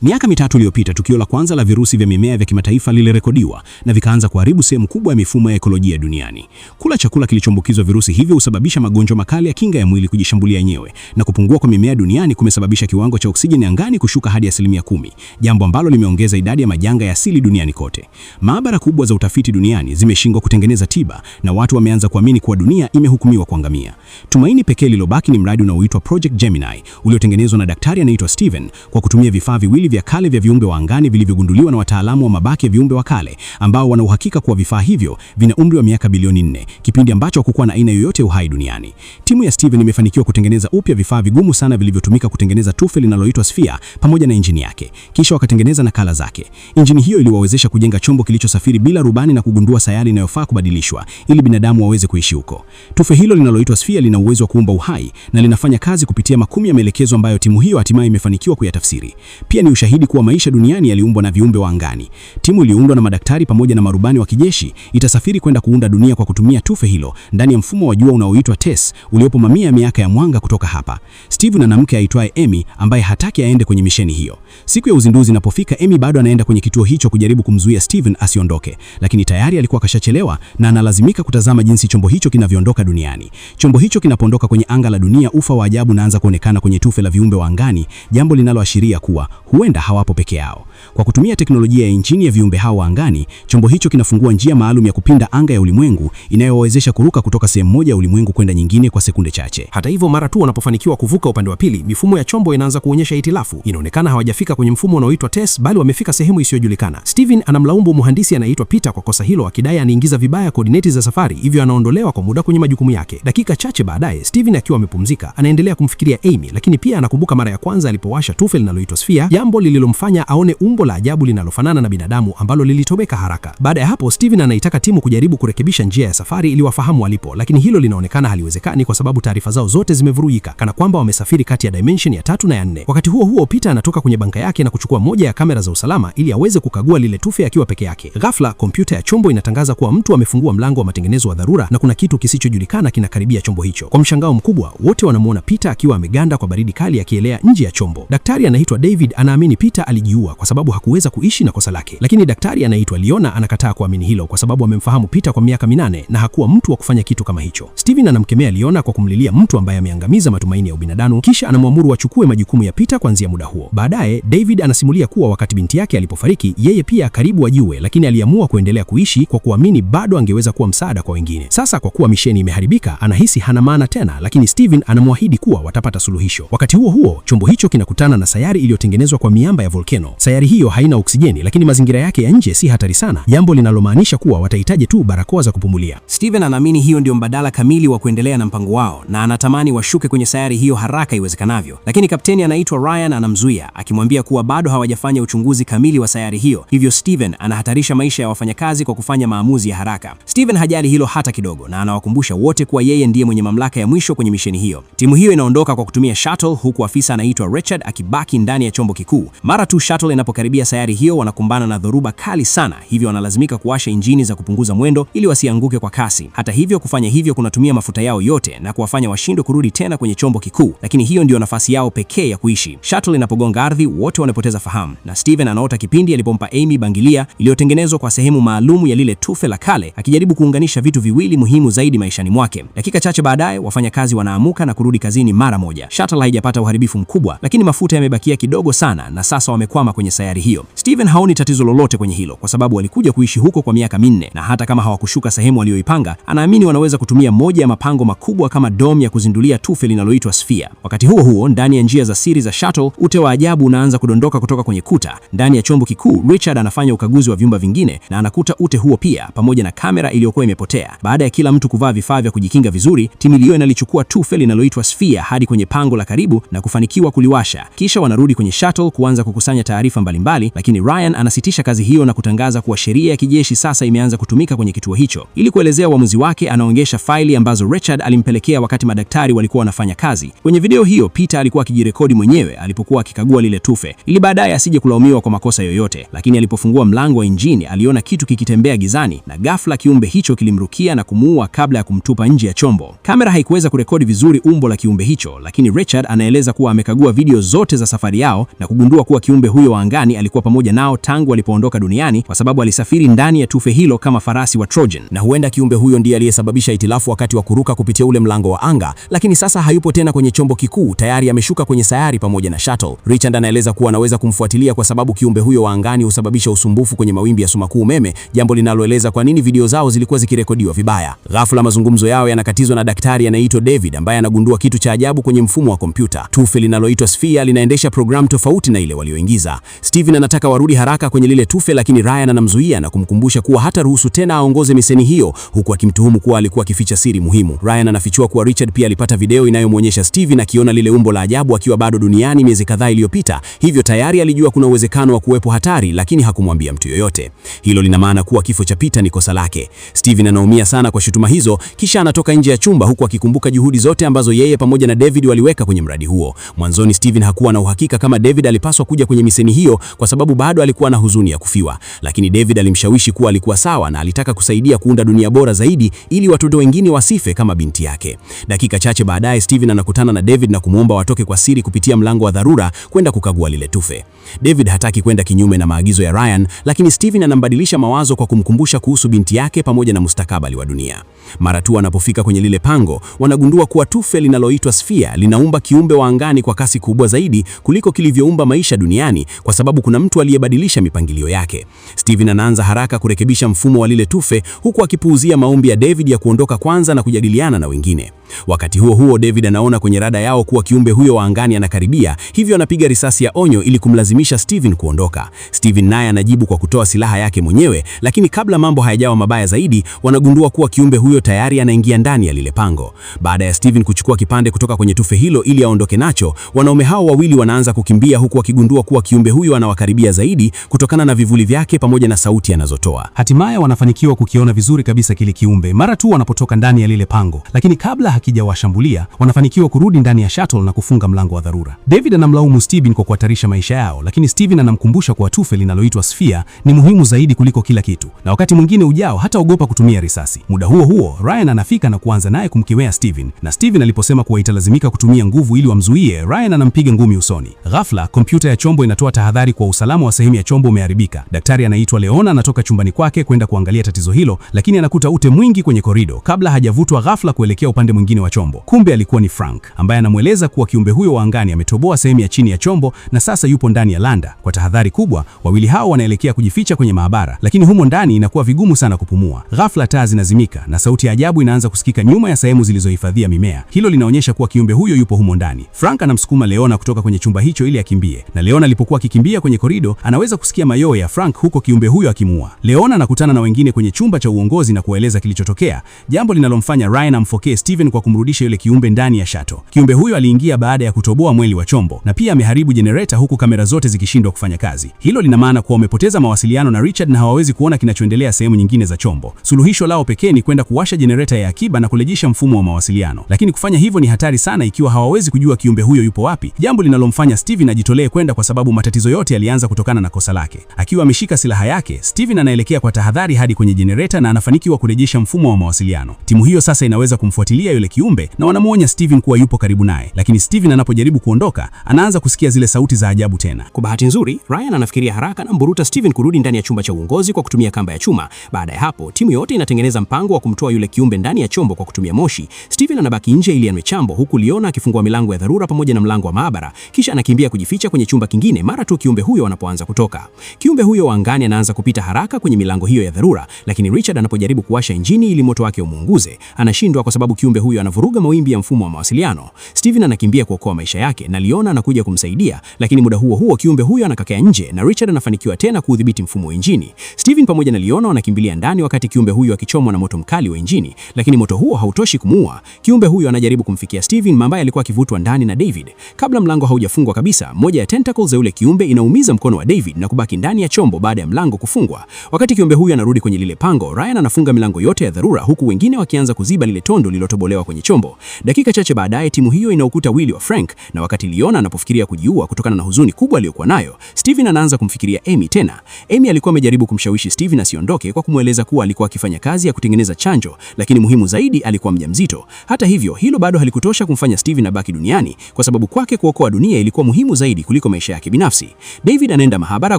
Miaka mitatu iliyopita, tukio la kwanza la virusi vya mimea vya kimataifa lilirekodiwa na vikaanza kuharibu sehemu kubwa ya mifumo ya ekolojia duniani. Kula chakula kilichoambukizwa virusi hivyo husababisha magonjwa makali ya kinga ya mwili kujishambulia yenyewe, na kupungua kwa mimea duniani kumesababisha kiwango cha oksijeni angani kushuka hadi 10%, jambo ambalo limeongeza idadi ya majanga ya asili duniani kote. Maabara kubwa za utafiti duniani zimeshindwa kutengeneza tiba na watu wameanza kuamini kuwa dunia imehukumiwa kuangamia. Tumaini pekee lilobaki ni mradi unaoitwa Project Gemini uliotengenezwa na daktari anaitwa Steven kwa kutumia vifaa viwili vya kale vya viumbe wa angani vilivyogunduliwa na wataalamu wa mabaki ya viumbe wa kale ambao wana uhakika kuwa vifaa hivyo vina umri wa miaka bilioni 4, kipindi ambacho hakukuwa na aina yoyote ya uhai duniani. Timu ya Steven imefanikiwa kutengeneza upya vifaa vigumu sana vilivyotumika kutengeneza tufe linaloitwa Sphere pamoja na injini yake. Kisha wakatengeneza nakala zake. Injini hiyo iliwawezesha kujenga chombo kilichosafiri bila rubani na kugundua sayari inayofaa kubadilishwa ili binadamu waweze kuishi huko. Tufe hilo linaloitwa Sphere lina uwezo wa kuumba uhai na linafanya kazi kupitia makumi ya maelekezo ambayo timu hiyo hatimaye imefanikiwa kuyatafsiri. Pia ni ushahidi kuwa maisha duniani yaliumbwa na viumbe wa angani. Timu iliundwa na madaktari pamoja na marubani wa kijeshi itasafiri kwenda kuunda dunia kwa kutumia tufe hilo ndani ya mfumo wa jua unaoitwa TESS uliopo mamia ya miaka ya mwanga kutoka hapa. Steve na mke aitwaye Amy ambaye hataki aende kwenye misheni hiyo. Siku ya uzinduzi inapofika, Amy bado anaenda kwenye kituo hicho kujaribu kumzuia Steven asiondoke, lakini tayari alikuwa kashachelewa na analazimika kutazama jinsi chombo hicho kinavyoondoka duniani. Chombo hicho kinapoondoka kwenye anga la dunia, ufa wa ajabu unaanza kuonekana kwenye tufe la viumbe wa angani, jambo linaloashiria kuwa huenda hawapo peke yao. Kwa kutumia teknolojia ya injini ya viumbe hao wa angani, chombo hicho kinafungua njia maalum ya kupinda anga ya ulimwengu inayowawezesha kuruka kutoka sehemu moja ya ulimwengu kwenda nyingine kwa sekunde chache. Hata hivyo, mara tu wanapofanikiwa kuvuka upande wa pili, mifumo ya chombo inaanza kuonyesha hitilafu. Inaonekana hawajafika kwenye mfumo unaoitwa TESS bali wamefika sehemu isiyojulikana. Steven anamlaumu mhandisi anayeitwa Peter kwa kosa hilo, akidai anaingiza vibaya koordineti za safari, hivyo anaondolewa kwa muda kwenye majukumu yake. Dakika chache baadaye, Steven akiwa amepumzika, anaendelea kumfikiria Amy, lakini pia anakumbuka mara ya kwanza alipowasha tufe linaloitwa Sphere, jambo lililomfanya aone umbo la ajabu linalofanana na binadamu ambalo lilitoweka haraka. Baada ya hapo, Steven anaitaka timu kujaribu kurekebisha njia ya safari ili wafahamu walipo, lakini hilo linaonekana haliwezekani kwa sababu taarifa zao zote zimevurugika, kana kwamba wamesafiri kati ya dimension ya 3 na ya 4. Wakati huo huo, Peter anatoka kwenye banka yake na kuchukua moja ya kamera za usalama ili aweze kukagua lile tufe akiwa peke yake. Ghafla, kompyuta ya chombo inatangaza kuwa mtu amefungua mlango wa matengenezo wa dharura na kuna kitu kisichojulikana kinakaribia chombo hicho. Kwa mshangao mkubwa, wote wanamuona Peter akiwa ameganda kwa baridi kali akielea nje ya chombo. Daktari anaitwa David anaamini Peter alijiua kwa sababu hakuweza kuishi na kosa lake, lakini daktari anaitwa Leona anakataa kuamini hilo kwa sababu amemfahamu Peter kwa miaka 8 na hakuwa mtu wa kufanya kitu kama hicho. Steven anamkemea Leona kwa kumlilia mtu ambaye ameangamiza matumaini ya ubinadamu, kisha anamwamuru achukue majukumu ya Peter kuanzia muda huo. Baadaye David anasimulia kuwa wakati binti yake alipofariki, yeye pia karibu ajiue, lakini aliamua kuendelea kuishi kwa kuamini bado angeweza kuwa msaada kwa wengine. Sasa kwa kuwa misheni imeharibika, anahisi hana maana tena, lakini Steven anamwahidi kuwa watapata suluhisho. Wakati huo huo, chombo hicho kinakutana na sayari iliyotengenezwa kwa miamba ya volkano. Sayari hiyo haina oksijeni, lakini mazingira yake ya nje si hatari sana, jambo linalomaanisha kuwa watahitaji tu barakoa za kupumulia. Steven anaamini hiyo ndio mbadala kamili wa kuendelea na mpango wao na anatamani washuke kwenye sayari hiyo haraka iwezekanavyo, lakini kapteni anaitwa Ryan anamzuia akimwambia kuwa bado hawajafanya uchunguzi kamili wa sayari hiyo, hivyo Steven anahatarisha maisha ya wafanyakazi kwa kufanya maamuzi ya haraka. Steven hajali hilo hata kidogo na anawakumbusha wote kuwa yeye ndiye mwenye mamlaka ya mwisho kwenye misheni hiyo. Timu hiyo inaondoka kwa kutumia shuttle huku afisa anaitwa Richard akibaki ndani ya chombo kikuu. Mara tu shuttle inapokaribia sayari hiyo, wanakumbana na dhoruba kali sana, hivyo wanalazimika kuwasha injini za kupunguza mwendo ili wasianguke kwa kasi. Hata hivyo, kufanya hivyo kunatumia mafuta yao yote na kuwafanya washindwe kurudi tena kwenye chombo kikuu, lakini hiyo ndio nafasi yao pekee ya kuishi. Shuttle inapogonga ardhi, wote wanapoteza fahamu na Steven anaota kipindi alipompa Amy bangilia iliyotengenezwa kwa sehemu maalum ya lile tufe la kale, akijaribu kuunganisha vitu viwili muhimu zaidi maishani mwake. Dakika chache baadaye, wafanyakazi wanaamuka na kurudi kazini mara moja. Shuttle haijapata uharibifu mkubwa, lakini mafuta yamebakia kidogo sana na sasa wamekwama kwenye sayari hiyo. Steven haoni tatizo lolote kwenye hilo kwa sababu walikuja kuishi huko kwa miaka 4 na hata kama hawakushuka sehemu walioipanga, anaamini wanaweza kutumia moja ya mapango makubwa kama dome ya kuzindulia tufe linaloitwa Sphere. Wakati huo huo, ndani ya njia za siri za shuttle, ute wa ajabu unaanza kudondoka kutoka kwenye kuta. Ndani ya chombo kikuu, Richard anafanya ukaguzi wa vyumba vingine na anakuta ute huo pia pamoja na kamera iliyokuwa imepotea. Baada ya kila mtu kuvaa vifaa vya kujikinga vizuri, timu hiyo inalichukua tufe linaloitwa Sphere hadi kwenye pango la karibu na kufanikiwa kuliwasha. Kisha wanarudi kwenye shuttle kuanza kukusanya taarifa mbalimbali, lakini Ryan anasitisha kazi hiyo na kutangaza kuwa sheria ya kijeshi sasa imeanza kutumika kwenye kituo hicho. Ili kuelezea uamuzi wake, anaonyesha faili ambazo Richard alimpelekea wakati madaktari walikuwa wanafanya kazi. Kwenye video hiyo, Peter alikuwa akijirekodi mwenyewe alipokuwa akikagua lile tufe ili baadaye asije kulaumiwa kwa makosa yoyote, lakini alipofungua mlango wa injini aliona kitu kikitembea gizani na ghafla kiumbe hicho kilimrukia na kumuua kabla ya kumtupa nje ya chombo. Kamera haikuweza kurekodi vizuri umbo la kiumbe hicho, lakini Richard anaeleza kuwa amekagua video zote za safari yao na kugundua Waligundua kuwa kiumbe huyo wa angani alikuwa pamoja nao tangu walipoondoka duniani, kwa sababu alisafiri ndani ya tufe hilo kama farasi wa Trojan. Na huenda kiumbe huyo ndiye aliyesababisha hitilafu wakati wa kuruka kupitia ule mlango wa anga, lakini sasa hayupo tena kwenye chombo kikuu, tayari ameshuka kwenye sayari pamoja na shuttle. Richard anaeleza kuwa anaweza kumfuatilia kwa sababu kiumbe huyo wa angani husababisha usumbufu kwenye mawimbi ya sumaku umeme, jambo linaloeleza kwa nini video zao zilikuwa zikirekodiwa vibaya. Ghafla mazungumzo yao yanakatizwa na daktari anayeitwa David ambaye anagundua kitu cha ajabu kwenye mfumo wa kompyuta. Tufe linaloitwa Sphere linaendesha programu tofauti na ile walioingiza. Steven anataka warudi haraka kwenye lile tufe, lakini Ryan anamzuia na kumkumbusha kuwa hata ruhusu tena aongoze miseni hiyo, huku akimtuhumu kuwa alikuwa akificha siri muhimu. Ryan anafichua kuwa Richard pia alipata video inayomwonyesha Steven akiona lile umbo la ajabu akiwa bado duniani miezi kadhaa iliyopita, hivyo tayari alijua kuna uwezekano wa kuwepo hatari, lakini hakumwambia mtu yoyote. Hilo lina maana kuwa kifo cha Peter ni kosa lake. Steven anaumia sana kwa shutuma hizo, kisha anatoka nje ya chumba huku akikumbuka juhudi zote ambazo yeye pamoja na David waliweka kwenye mradi huo. Mwanzoni Steven hakuwa na uhakika kama David alipaswa kuja kwenye miseni hiyo kwa sababu bado alikuwa na huzuni ya kufiwa, lakini David alimshawishi kuwa alikuwa sawa na alitaka kusaidia kuunda dunia bora zaidi ili watoto wengine wasife kama binti yake. Dakika chache baadaye Steven anakutana na David na kumwomba watoke kwa siri kupitia mlango wa dharura kwenda kukagua lile tufe. David hataki kwenda kinyume na maagizo ya Ryan, lakini Steven anambadilisha mawazo kwa kumkumbusha kuhusu binti yake pamoja na mustakabali wa dunia. Mara tu wanapofika kwenye lile pango, wanagundua kuwa tufe linaloitwa Sphere linaumba kiumbe wa angani kwa kasi kubwa zaidi kuliko kilivyoumba maisha duniani, kwa sababu kuna mtu aliyebadilisha mipangilio yake. Steven anaanza haraka kurekebisha mfumo wa lile tufe huku akipuuzia maombi ya David ya kuondoka kwanza na kujadiliana na wengine. Wakati huo huo, David anaona kwenye rada yao kuwa kiumbe huyo wa angani anakaribia, hivyo anapiga risasi ya onyo ili kumlazimisha Steven kuondoka. Steven naye anajibu kwa kutoa silaha yake mwenyewe, lakini kabla mambo hayajawa mabaya zaidi, wanagundua kuwa kiumbe huyo tayari anaingia ndani ya lile pango. Baada ya Steven kuchukua kipande kutoka kwenye tufe hilo ili aondoke nacho, wanaume hao wawili wanaanza kukimbia huku wakigundua kuwa kiumbe huyo anawakaribia zaidi kutokana na vivuli vyake pamoja na sauti anazotoa. Hatimaye wanafanikiwa kukiona vizuri kabisa kile kiumbe mara tu wanapotoka ndani ya lile pango, lakini kabla hakijawashambulia wanafanikiwa kurudi ndani ya shuttle na kufunga mlango wa dharura. David anamlaumu Steven kwa kuhatarisha maisha yao, lakini Steven anamkumbusha kuwa tufe linaloitwa Sphere ni muhimu zaidi kuliko kila kitu, na wakati mwingine ujao hataogopa kutumia risasi. Muda huo huo, Ryan anafika na kuanza naye kumkemea Steven, na Steven aliposema kuwa italazimika kutumia nguvu ili wamzuie, Ryan anampiga ngumi usoni. Ghafla, kompyuta ya chombo inatoa tahadhari kwa usalama wa sehemu ya chombo umeharibika. Daktari anaitwa Leona anatoka chumbani kwake kwenda kuangalia tatizo hilo, lakini anakuta ute mwingi kwenye korido kabla hajavutwa ghafla kuelekea upande mwingine wa chombo. Kumbe alikuwa ni Frank, ambaye anamweleza kuwa kiumbe huyo wa angani ametoboa sehemu ya chini ya chombo na sasa yupo ndani ya landa. Kwa tahadhari kubwa, wawili hao wanaelekea kujificha kwenye maabara, lakini humo ndani inakuwa vigumu sana kupumua. Ghafla taa zinazimika na sauti ya ajabu inaanza kusikika nyuma ya sehemu zilizohifadhia mimea. Hilo linaonyesha kuwa kiumbe huyo yupo humo ndani. Frank anamsukuma Leona kutoka kwenye chumba hicho ili akimbie, na Leona alipokuwa akikimbia kwenye korido anaweza kusikia mayowe ya Frank huko kiumbe huyo akimuua. Leona anakutana na wengine kwenye chumba cha uongozi na kueleza kilichotokea, jambo linalomfanya Ryan amfokee Steven kwa kumrudisha yule kiumbe ndani ya shuttle. Kiumbe huyo aliingia baada ya kutoboa mweli wa chombo na pia ameharibu generator huku kamera zote zikishindwa kufanya kazi. Hilo lina maana kuwa wamepoteza mawasiliano na Richard na hawawezi kuona kinachoendelea sehemu nyingine za chombo. Suluhisho lao pekee ni kwenda kuwasha generator ya akiba na kurejesha mfumo wa mawasiliano, lakini kufanya hivyo ni hatari sana ikiwa hawawezi kujua kiumbe huyo yupo wapi, jambo linalomfanya Steven ajitolee kwenda kwa sababu matatizo yote yalianza kutokana na kosa lake. Akiwa ameshika silaha yake, Steven anaelekea kwa tahadhari hadi kwenye generator na anafanikiwa kurejesha mfumo wa mawasiliano. Timu hiyo sasa inaweza kumfuatilia yule kiumbe na wanamuonya Steven kuwa yupo karibu naye, lakini Steven anapojaribu kuondoka, anaanza kusikia zile sauti za ajabu tena. Kwa bahati nzuri, Ryan anafikiria haraka na mburuta Steven kurudi ndani ya chumba cha uongozi kwa kutumia kamba ya chuma. Baada ya hapo, timu yote inatengeneza mpango wa kumtoa yule kiumbe ndani ya chombo kwa kutumia moshi. Steven anabaki nje ili anwe chambo, huku Leona akifungua milango ya dharura pamoja na mlango wa maabara, kisha anakimbia kujificha kwenye chumba kingine mara tu kiumbe huyo anapoanza kutoka. Kiumbe huyo wa angani anaanza kupita haraka kwenye milango hiyo ya dharura, lakini Richard anapojaribu kuwasha injini ili moto wake umuunguze, anashindwa kwa sababu kiumbe huyo anavuruga mawimbi ya mfumo wa mawasiliano. Steven anakimbia kuokoa maisha yake na Leona anakuja kumsaidia, lakini muda huo huo kiumbe huyo anakakea nje na Richard anafanikiwa tena kuudhibiti mfumo wa injini. Steven pamoja na Leona wanakimbilia ndani wakati kiumbe huyo akichomwa na moto mkali wa injini, lakini moto huo hautoshi kumuua. Kiumbe huyo anajaribu kumfikia Steven ambaye alikuwa akivutwa ndani na David. Kabla mlango haujafungwa kabisa, moja ya tentacles za yule kiumbe inaumiza mkono wa David na kubaki ndani ya chombo baada ya mlango kufungwa. Wakati kiumbe huyo anarudi kwenye lile pango, Ryan anafunga milango yote ya dharura huku wengine wakianza kuziba lile tondo lililotobolewa kwenye chombo. Dakika chache baadaye timu hiyo inaukuta mwili wa Frank, na wakati Leona anapofikiria kujiua kutokana na huzuni kubwa aliyokuwa nayo, Steven anaanza kumfikiria Amy tena. Amy alikuwa amejaribu kumshawishi Steven asiondoke kwa kumweleza kuwa alikuwa akifanya kazi ya kutengeneza chanjo, lakini muhimu zaidi alikuwa mjamzito. Hata hivyo, hilo bado halikutosha kumfanya Steven abaki duniani, kwa sababu kwake kuokoa dunia ilikuwa muhimu zaidi kuliko maisha yake binafsi. David anaenda mahabara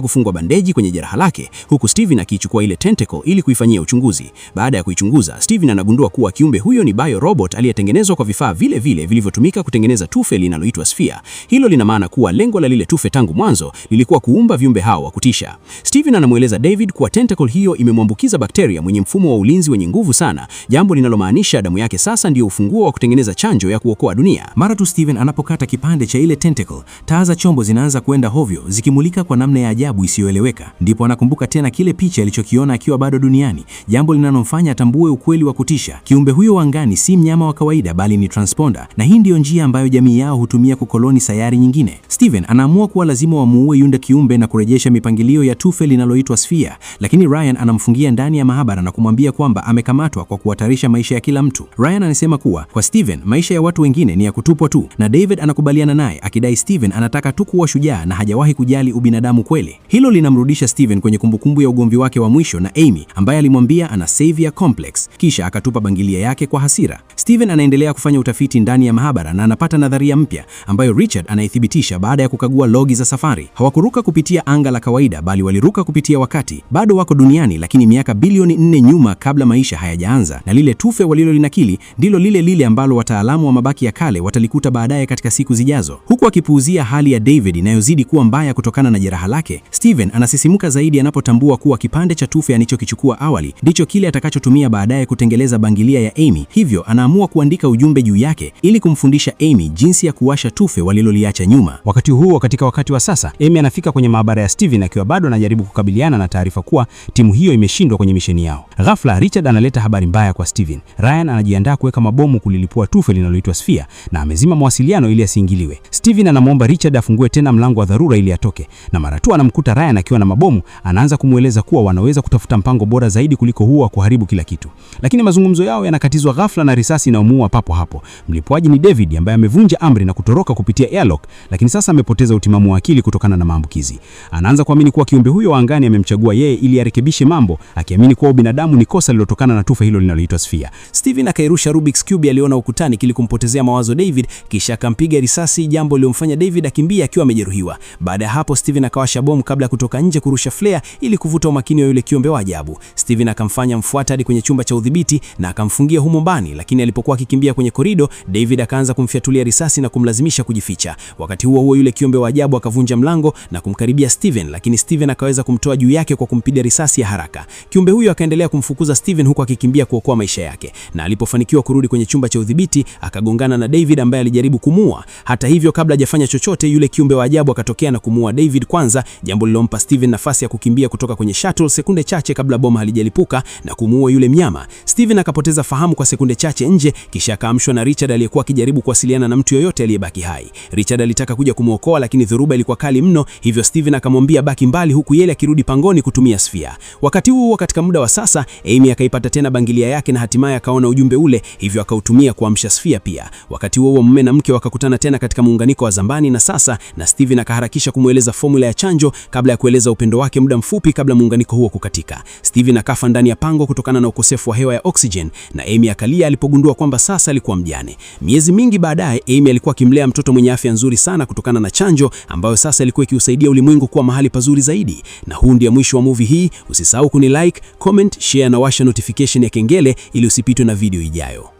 kufungwa bandeji kwenye jeraha lake, huku Steven akiichukua ile tentacle ili kuifanyia uchunguzi. Baada ya kuichunguza, Steven anagundua kuwa kiumbe huyo ni biorobot aliyetengenezwa kwa vifaa vile vile vilivyotumika kutengeneza tufe linaloitwa Sphere. Hilo lina maana kuwa lengo la lile tufe tangu mwanzo lilikuwa kuumba viumbe hao wa kutisha. Steven anamweleza David kuwa tentacle hiyo imemwambukiza bakteria mwenye mfumo wa ulinzi wenye nguvu sana, jambo linalomaanisha damu yake sasa ndiyo ufunguo wa kutengeneza chanjo ya kuokoa dunia. Mara tu Steven anapokata kipande cha ile tentacle, taa za chombo zinaanza kwenda hovyo zikimulika kwa namna ya ajabu isiyoeleweka. Ndipo anakumbuka tena kile picha alichokiona akiwa bado duniani, jambo linalomfanya atambue ukweli wa kutisha. Kiumbe huyo wa angani si mnyama wa kawaida bali ni transponder, na hii ndiyo njia ambayo jamii yao hutumia kukoloni sayari nyingine. Steven anaamua kuwa lazima wamuue yule kiumbe na kurejesha mipangilio ya tufe linaloitwa Sphere, lakini Ryan anamfungia ndani ya mahabara na kumwambia kwamba amekamatwa kwa kuhatarisha maisha ya kila mtu. Ryan anasema kuwa kwa Steven maisha ya watu wengine ni ya kutupwa tu, na David anakubaliana naye akidai Steven anataka tu kuwa shujaa na hajawahi kujali ubinadamu kweli. Hilo linamrudisha Steven kwenye kumbukumbu ya ugomvi wake wa mwisho na Amy, ambaye alimwambia ana savior complex, kisha akatupa bangilia yake kwa hasira. Steven anaendelea kufanya utafiti ndani ya mahabara na anapata nadharia mpya ambayo Richard anaithibitisha baada ya kukagua logi za safari. Hawakuruka kupitia anga la kawaida bali waliruka kupitia wakati. Bado wako duniani lakini miaka bilioni 4 nyuma kabla maisha hayajaanza, na lile tufe walilolinakili ndilo lile ambalo wataalamu wa mabaki ya kale watalikuta baadaye katika siku zijazo. Huku akipuuzia hali ya David inayozidi kuwa mbaya kutokana na jeraha lake, Steven anasisimuka zaidi anapotambua kuwa kipande cha tufe alichokichukua awali ndicho kile atakachotumia baadaye kutengeleza bangilia ya Amy. Hivyo anaamua kuandika ujumbe juu yake ili kumfundisha Amy jinsi ya kuwasha tufe waliloliacha nyuma. Wakati huo, katika wakati wa sasa, Amy anafika kwenye maabara ya Steven akiwa bado anajaribu kukabiliana na taarifa kuwa timu hiyo imeshindwa kwenye misheni yao. Ghafla Richard analeta habari mbaya kwa Steven. Ryan anajiandaa kuweka mabomu kulilipua tufe linaloitwa Sphere na amezima mawasiliano ili asiingiliwe. Steven anamwomba Richard afungue tena mlango wa dharura ili atoke, na mara tu anamkuta Ryan akiwa na mabomu, anaanza kumweleza kuwa wanaweza kutafuta mpango bora zaidi kuliko huo wa kuharibu kila kitu. Lakini mazungumzo yao yanakatizwa ghafla na risasi inayomuua papo hapo. Mlipuaji ni David ambaye amevunja amri na kutoroka kupitia airlock, lakini sasa amepoteza utimamu wa akili kutokana na maambukizi. Anaanza kuamini kuwa kiumbe huyo wa angani amemchagua yeye ili arekebishe mambo, akiamini kuwa binadamu ni kosa lililotokana na tufe hilo linaloitwa Sphere. Steven akairusha Rubik's Cube aliona ukutani ili kumpotezea mawazo David, kisha akampiga risasi, jambo lilomfanya David akimbia akiwa amejeruhiwa. Baada ya hapo Steven akawasha bomu kabla ya kutoka nje kurusha flare ili kuvuta umakini wa yule kiumbe wa ajabu. Steven akamfanya mfuata hadi kwenye chumba cha udhibiti na akamfungia humo ndani, lakini alipokuwa akikimbia kwenye korido, David akaanza kumfyatulia risasi na kumlazimisha kujificha. Wakati huo yule kiumbe wa ajabu akavunja mlango na kumkaribia Steven, lakini Steven akaweza kumtoa juu yake kwa kumpiga risasi ya haraka. Kiumbe huyo akaendelea kumfukuza Steven huku akikimbia kuokoa maisha yake, na alipofanikiwa kurudi kwenye chumba cha udhibiti akagongana na David ambaye alijaribu kumuua. Hata hivyo, kabla hajafanya chochote, yule kiumbe wa ajabu akatokea na kumuua David kwanza, jambo lilompa Steven nafasi ya kukimbia kutoka kwenye shuttle sekunde chache kabla bomu halijalipuka na kumuua yule mnyama. Steven akapoteza fahamu kwa sekunde chache nje, kisha akaamshwa na Richard aliyekuwa akijaribu kuwasiliana na mtu yoyote aliyebaki hai. Richard alitaka kuja kumuokoa lakini dhoruba ilikuwa kali mno, hivyo Steven akamwambia baki mbali huku yeye akirudi pangoni kutumia Sphere. Wakati huo katika muda wa sasa, Amy akaipata tena bangilia yake na hatimaye akaona ujumbe ule, hivyo akautumia kuamsha Sphere pia. Wakati huo mume na mke wakakutana tena katika muunganiko wa zamani na sasa, na Steven akaharakisha kumweleza formula ya chanjo kabla ya kueleza upendo wake muda mfupi kabla muunganiko huo kukatika. Steven akafa ndani ya pango kutokana na ukosefu wa hewa ya oxygen, na Amy akalia alipogundua kwamba sasa alikuwa mjane. Miezi mingi baadaye, Amy alikuwa akimlea mtoto mwenye afya nzuri sana kutokana na chanjo ambayo sasa ilikuwa ikiusaidia ulimwengu kuwa mahali pazuri zaidi. Na huu ndio mwisho wa movie hii. Usisahau kuni like, comment, share na washa notification ya kengele ili usipitwe na video ijayo.